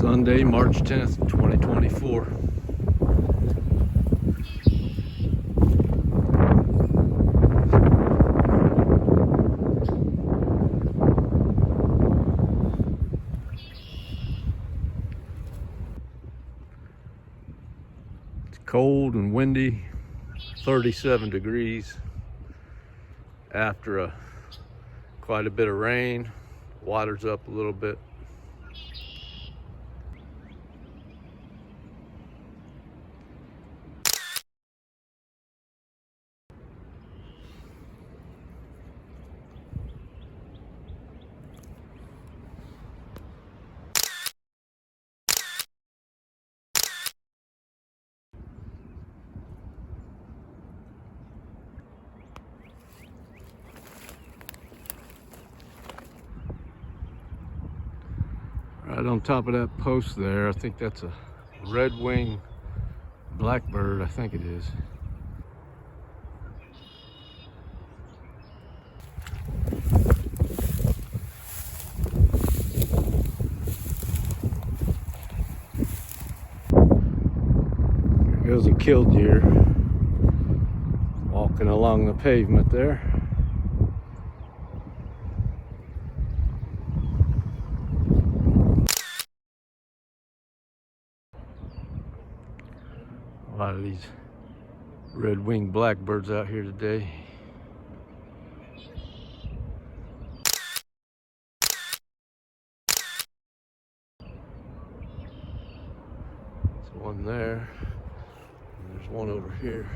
Sunday, March 10th, 2024. It's cold and windy, 37 degrees after quite a bit of rain. Water's up a little bit. Right on top of that post there, I think that's a red-winged blackbird, I think it is. There goes a killdeer walking along the pavement there. A lot of these red-winged blackbirds out here today. There's one there, and there's one over here.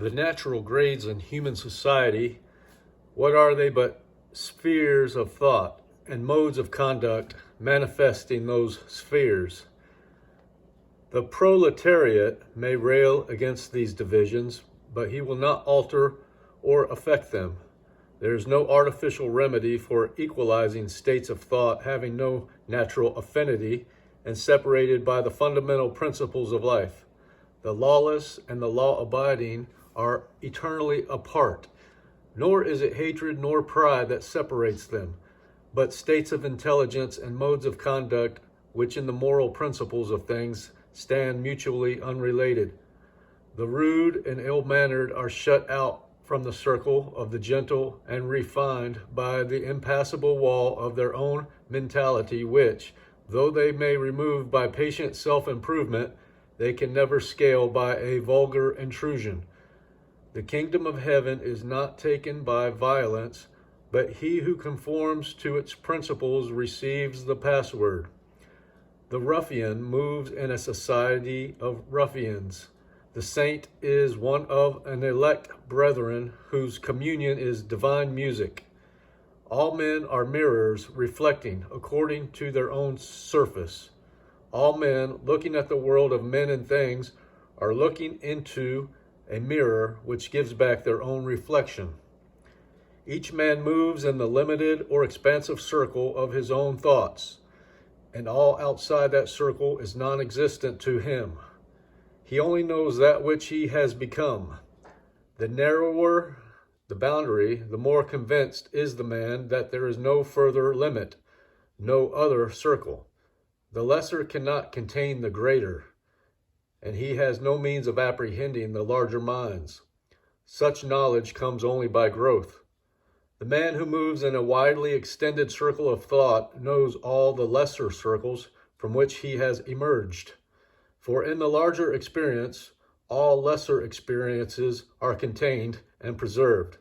The natural grades in human society, what are they but spheres of thought and modes of conduct manifesting those spheres? The proletariat may rail against these divisions, but he will not alter or affect them. There is no artificial remedy for equalizing states of thought having no natural affinity and separated by the fundamental principles of life. The lawless and the law-abiding are eternally apart, nor is it hatred nor pride that separates them, but states of intelligence and modes of conduct which in the moral principles of things stand mutually unrelated. The rude and ill-mannered are shut out from the circle of the gentle and refined by the impassable wall of their own mentality which, though they may remove by patient self-improvement, they can never scale by a vulgar intrusion. The kingdom of heaven is not taken by violence, but he who conforms to its principles receives the password. The ruffian moves in a society of ruffians. The saint is one of an elect brethren whose communion is divine music. All men are mirrors reflecting according to their own surface. All men, looking at the world of men and things, are looking into a mirror which gives back their own reflection. Each man moves in the limited or expansive circle of his own thoughts, and all outside that circle is non-existent to him. He only knows that which he has become. The narrower the boundary, the more convinced is the man that there is no further limit, no other circle. The lesser cannot contain the greater, and he has no means of apprehending the larger minds. Such knowledge comes only by growth. The man who moves in a widely extended circle of thought knows all the lesser circles from which he has emerged. For in the larger experience, all lesser experiences are contained and preserved.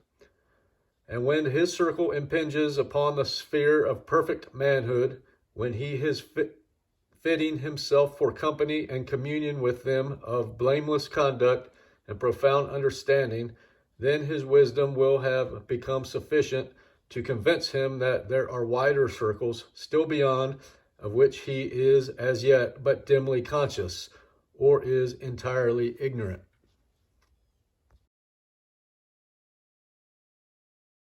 And when his circle impinges upon the sphere of perfect manhood, when he is fitting himself for company and communion with them of blameless conduct and profound understanding, then his wisdom will have become sufficient to convince him that there are wider circles still beyond, of which he is as yet but dimly conscious, or is entirely ignorant.